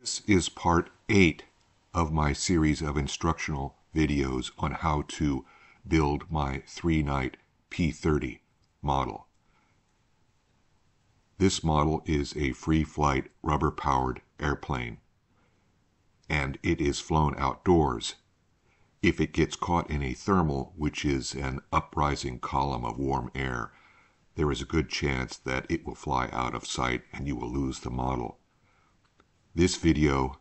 This is part 8 of my series of instructional videos on how to build my Three Nite P-30 model. This model is a free-flight rubber-powered airplane, and it is flown outdoors. If it gets caught in a thermal, which is an uprising column of warm air, there is a good chance that it will fly out of sight and you will lose the model. This video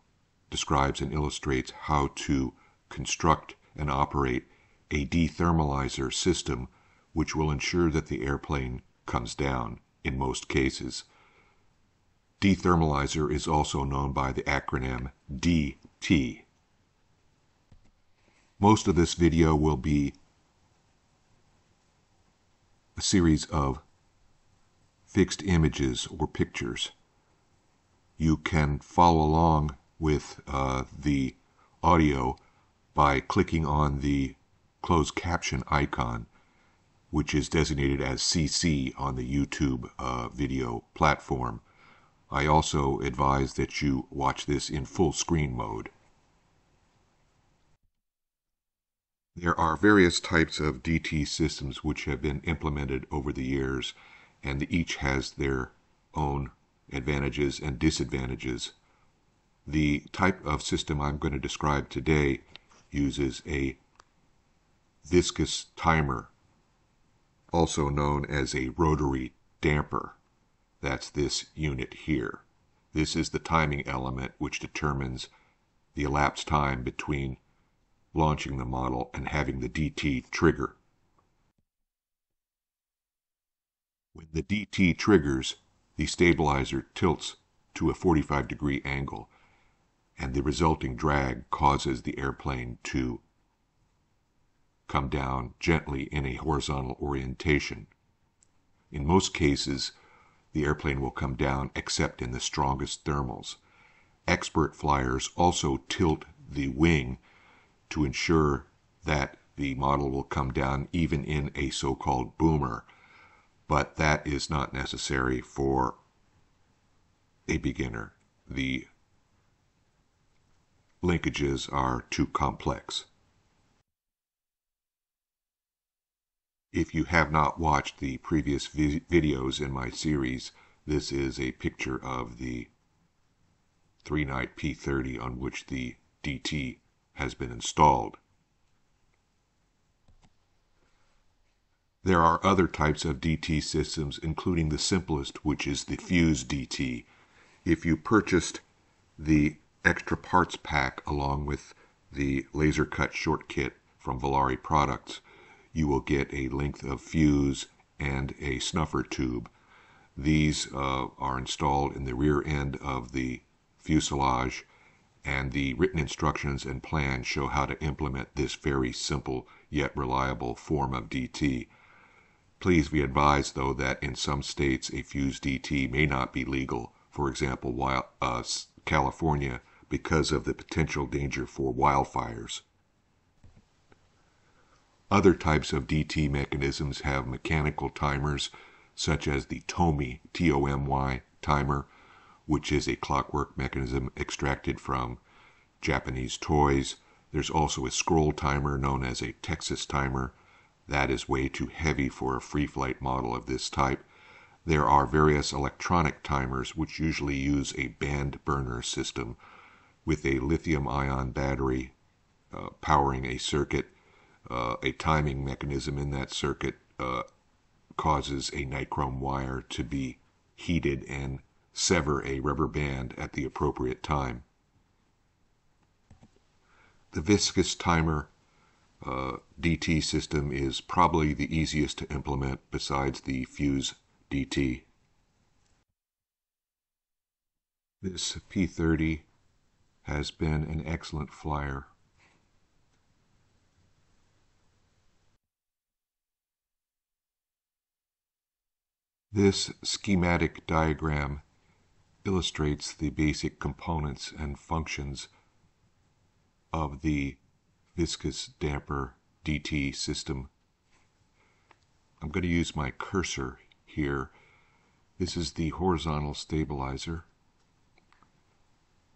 describes and illustrates how to construct and operate a dethermalizer system which will ensure that the airplane comes down in most cases. Dethermalizer is also known by the acronym DT. Most of this video will be a series of fixed images or pictures. You can follow along with the audio by clicking on the closed caption icon, which is designated as CC on the YouTube video platform. I also advise that you watch this in full screen mode. There are various types of DT systems which have been implemented over the years, and each has their own advantages and disadvantages. The type of system I'm going to describe today uses a viscous timer, also known as a rotary damper. That's this unit here. This is the timing element which determines the elapsed time between launching the model and having the DT trigger. When the DT triggers, the stabilizer tilts to a 45-degree angle, and the resulting drag causes the airplane to come down gently in a horizontal orientation. In most cases, the airplane will come down except in the strongest thermals. Expert flyers also tilt the wing to ensure that the model will come down even in a so-called boomer, but that is not necessary for a beginner. The linkages are too complex. If you have not watched the previous videos in my series, this is a picture of the Three Nite P-30 on which the DT has been installed. There are other types of DT systems, including the simplest, which is the fuse DT. If you purchased the extra parts pack along with the laser cut short kit from Volare Products, you will get a length of fuse and a snuffer tube. These are installed in the rear end of the fuselage, and the written instructions and plans show how to implement this very simple yet reliable form of DT. Please be advised, though, that in some states a fuse DT may not be legal, for example, California, because of the potential danger for wildfires. Other types of DT mechanisms have mechanical timers, such as the Tomy, T-O-M-Y, timer, which is a clockwork mechanism extracted from Japanese toys. There's also a scroll timer known as a Texas timer. That is way too heavy for a free-flight model of this type. There are various electronic timers which usually use a band burner system with a lithium-ion battery powering a circuit. A timing mechanism in that circuit causes a nichrome wire to be heated and sever a rubber band at the appropriate time. The viscous timer DT system is probably the easiest to implement besides the fuse DT. This P-30 has been an excellent flyer. This schematic diagram illustrates the basic components and functions of the viscous damper DT system. I'm going to use my cursor here. This is the horizontal stabilizer.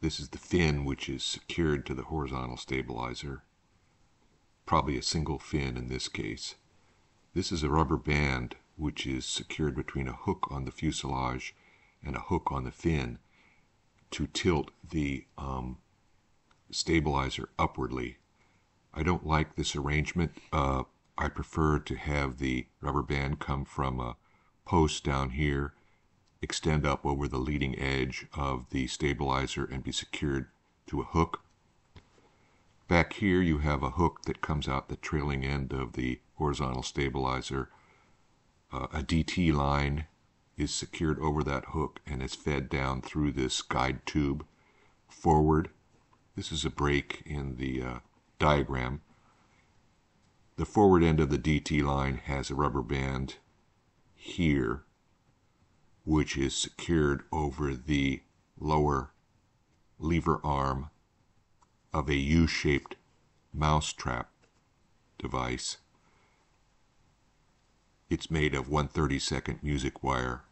This is the fin, which is secured to the horizontal stabilizer. Probably a single fin in this case. This is a rubber band which is secured between a hook on the fuselage and a hook on the fin to tilt the stabilizer upwardly. I don't like this arrangement. I prefer to have the rubber band come from a post down here, extend up over the leading edge of the stabilizer and be secured to a hook. Back here you have a hook that comes out the trailing end of the horizontal stabilizer. A DT line is secured over that hook and is fed down through this guide tube forward. This is a break in the diagram. The forward end of the DT line has a rubber band here, which is secured over the lower lever arm of a U-shaped mousetrap device. It's made of 1/32 music wire.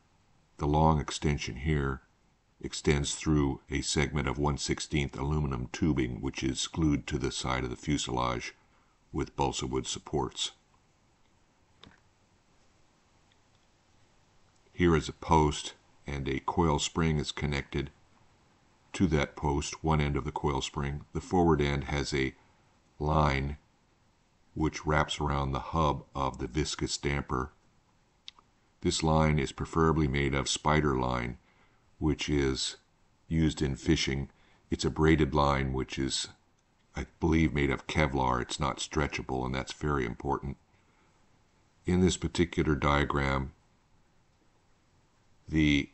The long extension here extends through a segment of 1/16 aluminum tubing, which is glued to the side of the fuselage with balsa wood supports. Here is a post, and a coil spring is connected to that post, one end of the coil spring. The forward end has a line which wraps around the hub of the viscous damper. This line is preferably made of spider line, which is used in fishing. It's a braided line which is, I believe, made of Kevlar. It's not stretchable, and that's very important. In this particular diagram, the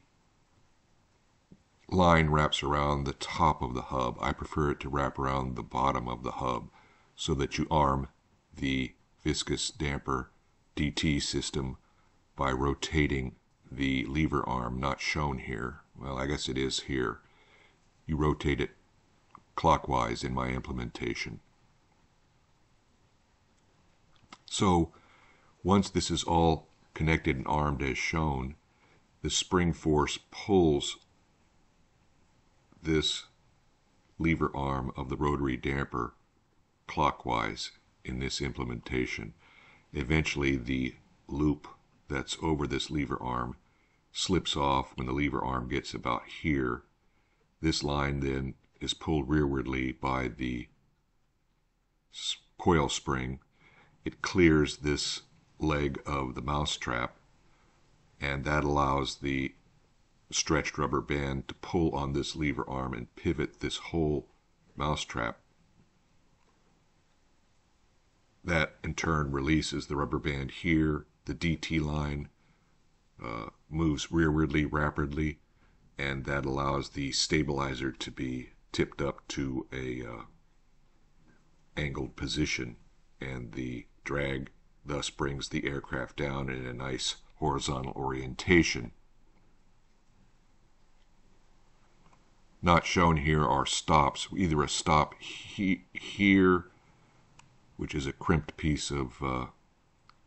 line wraps around the top of the hub. I prefer it to wrap around the bottom of the hub so that you arm the viscous damper DT system by rotating the lever arm, not shown here. Well, I guess it is here. You rotate it clockwise in my implementation. So once this is all connected and armed as shown, the spring force pulls this lever arm of the rotary damper clockwise in this implementation. Eventually the loop that's over this lever arm slips off when the lever arm gets about here. This line then is pulled rearwardly by the coil spring. It clears this leg of the mousetrap, and that allows the stretched rubber band to pull on this lever arm and pivot this whole mousetrap. That in turn releases the rubber band here. The DT line moves rearwardly rapidly, and that allows the stabilizer to be tipped up to a angled position, and the drag thus brings the aircraft down in a nice horizontal orientation. Not shown here are stops, either a stop here, which is a crimped piece of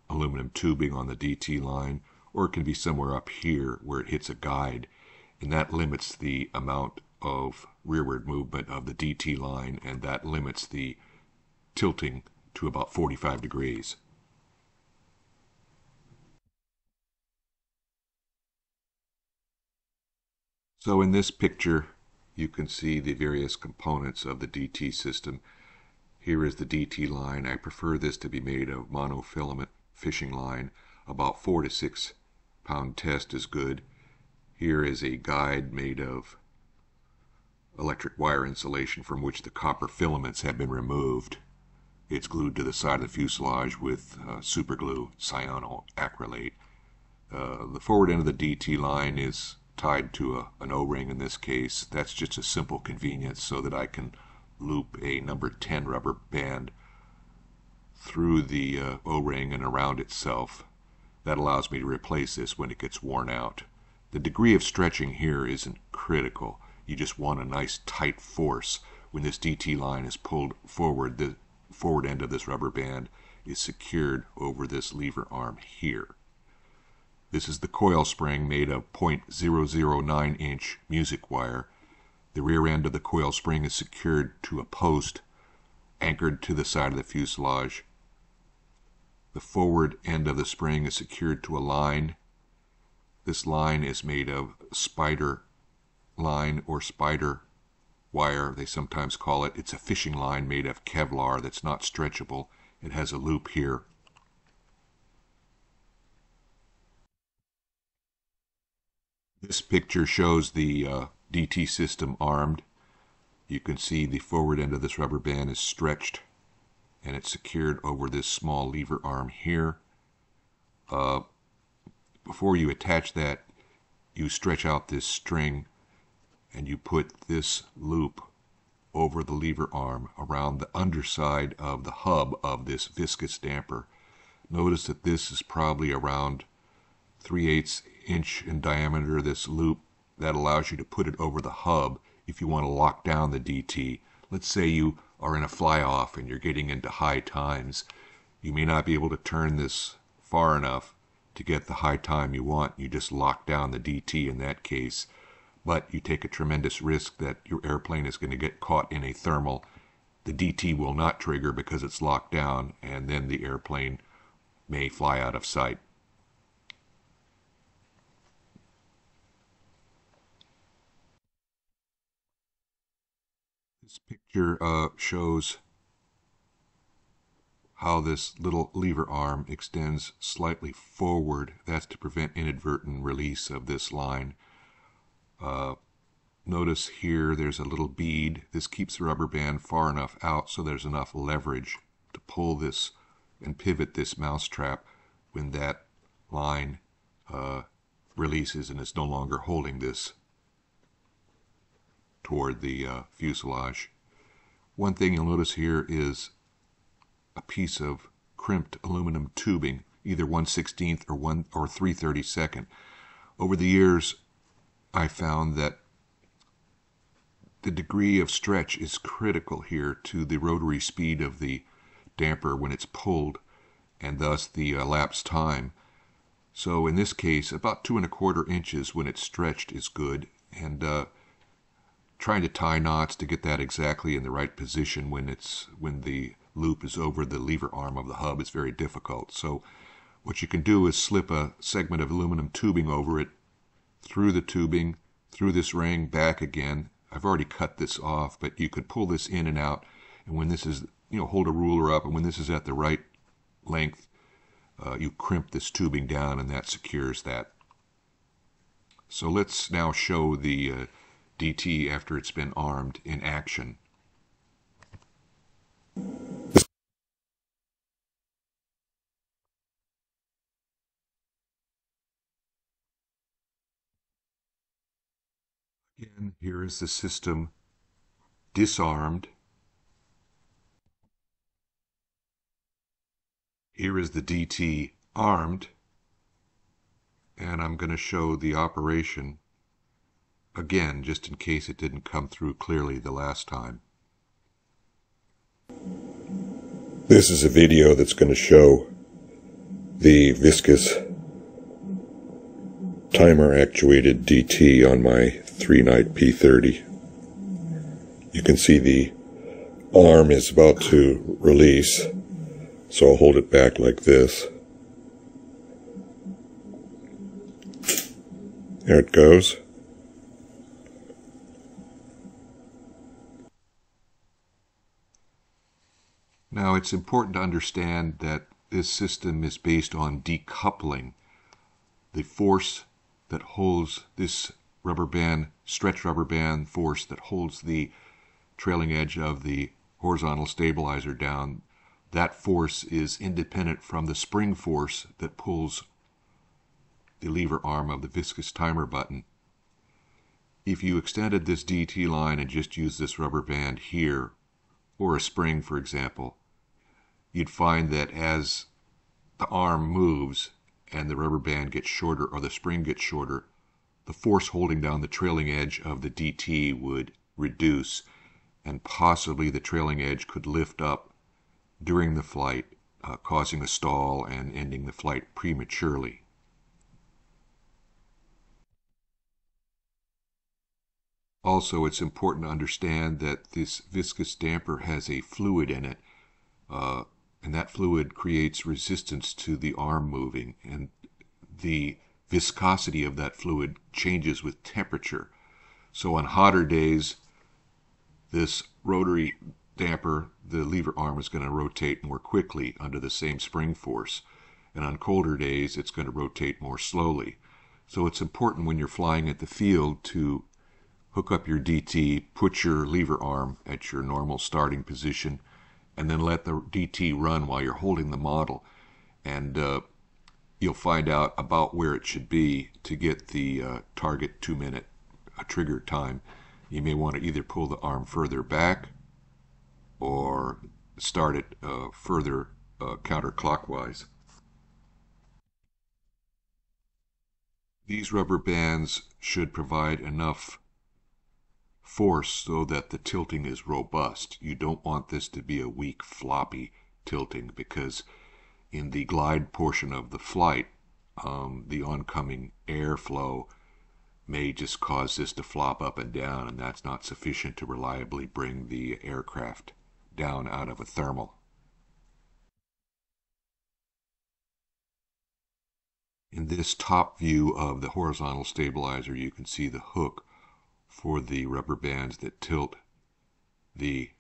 aluminum tubing on the DT line, or it can be somewhere up here where it hits a guide, and that limits the amount of rearward movement of the DT line, and that limits the tilting to about 45 degrees. So in this picture you can see the various components of the DT system. Here is the DT line. I prefer this to be made of monofilament fishing line. About 4 to 6 pound test is good. Here is a guide made of electric wire insulation from which the copper filaments have been removed. It's glued to the side of the fuselage with super glue, cyanoacrylate. The forward end of the DT line is tied to an O-ring in this case. That's just a simple convenience so that I can loop a number 10 rubber band through the O-ring and around itself. That allows me to replace this when it gets worn out. The degree of stretching here isn't critical. You just want a nice tight force. When this DT line is pulled forward, the forward end of this rubber band is secured over this lever arm here. This is the coil spring made of 0.009 inch music wire. The rear end of the coil spring is secured to a post anchored to the side of the fuselage. The forward end of the spring is secured to a line. This line is made of spider line or spider wire, they sometimes call it. It's a fishing line made of Kevlar that's not stretchable. It has a loop here. This picture shows the DT system armed. You can see the forward end of this rubber band is stretched and it's secured over this small lever arm here. Before you attach that, you stretch out this string and you put this loop over the lever arm around the underside of the hub of this viscous damper. Notice that this is probably around 3/8 inch in diameter, this loop. That allows you to put it over the hub if you want to lock down the DT. Let's say you are in a fly-off and you're getting into high times. You may not be able to turn this far enough to get the high time you want. You just lock down the DT in that case. But you take a tremendous risk that your airplane is going to get caught in a thermal. The DT will not trigger because it's locked down, and then the airplane may fly out of sight. This picture shows how this little lever arm extends slightly forward. That's to prevent inadvertent release of this line. Notice here there's a little bead. This keeps the rubber band far enough out so there's enough leverage to pull this and pivot this mousetrap when that line releases and is no longer holding this toward the fuselage. One thing you'll notice here is a piece of crimped aluminum tubing, either 1/16 or 3/32. Over the years, I found that the degree of stretch is critical here to the rotary speed of the damper when it's pulled, and thus the elapsed time. So in this case, about 2 1/4 inches when it's stretched is good, and trying to tie knots to get that exactly in the right position when the loop is over the lever arm of the hub is very difficult. So what you can do is slip a segment of aluminum tubing over it, through the tubing, through this ring, back again. I've already cut this off, but you could pull this in and out, and when this is, hold a ruler up, and when this is at the right length, you crimp this tubing down, and that secures that. So let's now show the DT after it's been armed in action. Again, here is the system disarmed. Here is the DT armed, and I'm going to show the operation again, just in case it didn't come through clearly the last time. This is a video that's going to show the viscous timer actuated DT on my Three Nite P-30. You can see the arm is about to release, so I'll hold it back like this. There it goes. Now it's important to understand that this system is based on decoupling. The force that holds this rubber band, stretch rubber band force that holds the trailing edge of the horizontal stabilizer down, that force is independent from the spring force that pulls the lever arm of the viscous timer button. If you extended this DT line and just used this rubber band here, or a spring for example, you'd find that as the arm moves and the rubber band gets shorter or the spring gets shorter, the force holding down the trailing edge of the DT would reduce, and possibly the trailing edge could lift up during the flight, causing a stall and ending the flight prematurely. Also, it's important to understand that this viscous damper has a fluid in it, and that fluid creates resistance to the arm moving, and the viscosity of that fluid changes with temperature. So on hotter days, this rotary damper, the lever arm is going to rotate more quickly under the same spring force. And on colder days, it's going to rotate more slowly. So it's important when you're flying at the field to hook up your DT, put your lever arm at your normal starting position, and then let the DT run while you're holding the model. And you'll find out about where it should be to get the target 2-minute trigger time. You may want to either pull the arm further back or start it further counterclockwise. These rubber bands should provide enough force so that the tilting is robust. You don't want this to be a weak, floppy tilting, because in the glide portion of the flight, the oncoming airflow may just cause this to flop up and down, and that's not sufficient to reliably bring the aircraft down out of a thermal. In this top view of the horizontal stabilizer, you can see the hook for the rubber bands that tilt the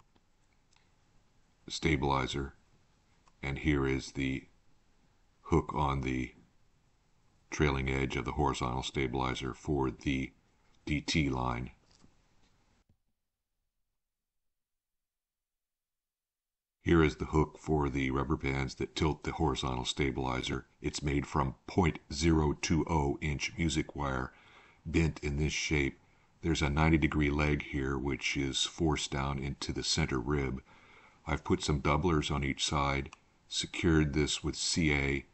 stabilizer, and here is the hook on the trailing edge of the horizontal stabilizer for the DT line. Here is the hook for the rubber bands that tilt the horizontal stabilizer. It's made from 0.020 inch music wire bent in this shape. There's a 90-degree leg here which is forced down into the center rib. I've put some doublers on each side, secured this with CA,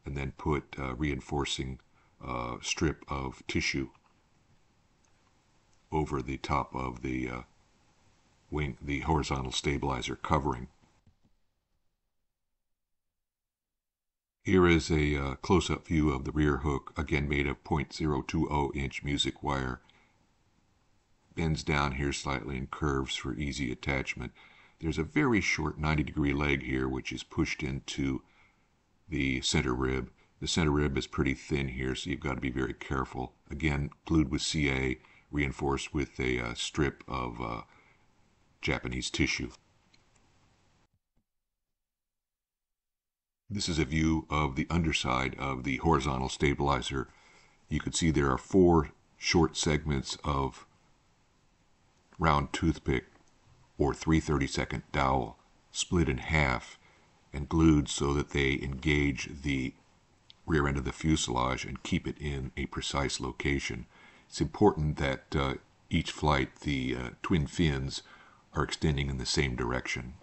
and then put a reinforcing strip of tissue over the top of the wing, the horizontal stabilizer covering. Here is a close-up view of the rear hook, again made of 0.020 inch music wire. Bends down here slightly and curves for easy attachment. There's a very short 90-degree leg here which is pushed into the center rib. The center rib is pretty thin here, so you've got to be very careful. Again, glued with CA, reinforced with a strip of Japanese tissue. This is a view of the underside of the horizontal stabilizer. You can see there are 4 short segments of round toothpick or 3/32 dowel split in half and glued so that they engage the rear end of the fuselage and keep it in a precise location. It's important that each flight the twin fins are extending in the same direction.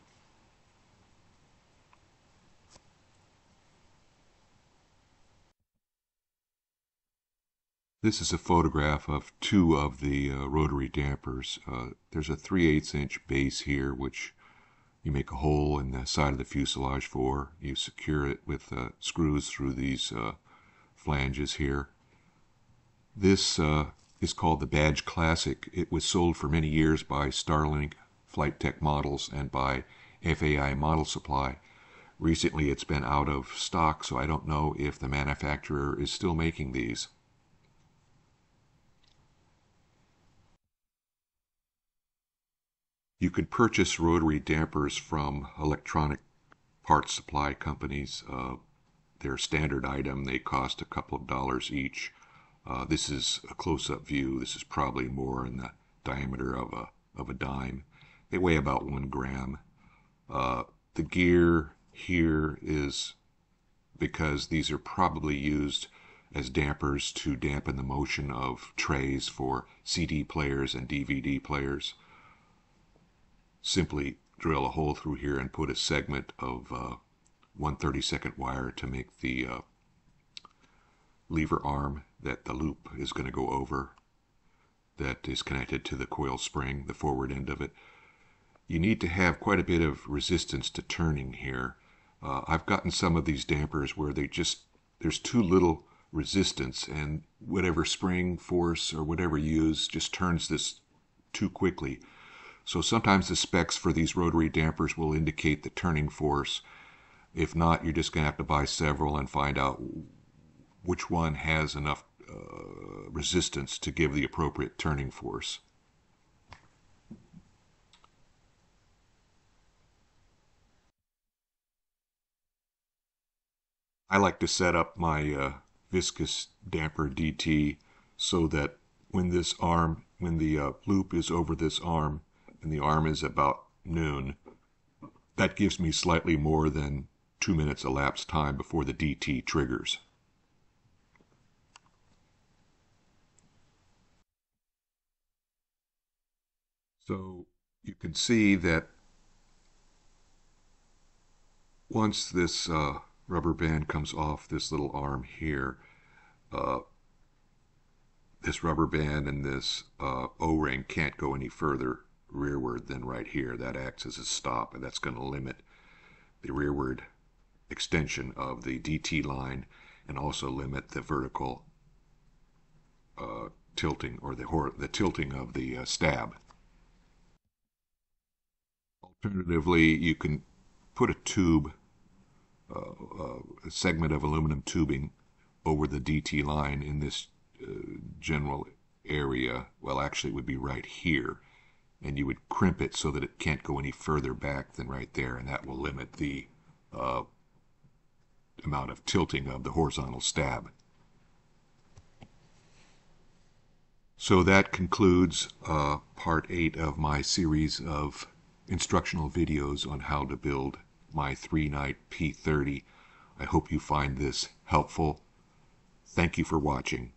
This is a photograph of 2 of the rotary dampers. There's a 3/8 inch base here, which you make a hole in the side of the fuselage for. You secure it with screws through these flanges here. This is called the Badge Classic. It was sold for many years by Starlink Flight Tech Models and by FAI Model Supply. Recently it's been out of stock, so I don't know if the manufacturer is still making these. You could purchase rotary dampers from electronic parts supply companies. They're a standard item. They cost a couple of dollars each. This is a close-up view. This is probably more in the diameter of a dime. They weigh about 1 gram. The gear here is because these are probably used as dampers to dampen the motion of trays for CD players and DVD players. Simply drill a hole through here and put a segment of 1/32 wire to make the lever arm that the loop is going to go over, that is connected to the coil spring, the forward end of it. You need to have quite a bit of resistance to turning here. I've gotten some of these dampers where there's too little resistance, and whatever spring force or whatever you use just turns this too quickly. So sometimes the specs for these rotary dampers will indicate the turning force. If not, you're just going to have to buy several and find out which one has enough resistance to give the appropriate turning force. I like to set up my viscous damper DT so that when the loop is over this arm, and the arm is about noon, that gives me slightly more than 2 minutes elapsed time before the DT triggers. So you can see that once this rubber band comes off this little arm here, this rubber band and this O-ring can't go any further rearward than right here. That acts as a stop, and that's going to limit the rearward extension of the DT line and also limit the vertical tilting, or the tilting of the stab. Alternatively, you can put a tube, a segment of aluminum tubing over the DT line in this general area. Well, actually, it would be right here, and you would crimp it so that it can't go any further back than right there, and that will limit the amount of tilting of the horizontal stab. So that concludes part 8 of my series of instructional videos on how to build my Three Nite P-30. I hope you find this helpful. Thank you for watching.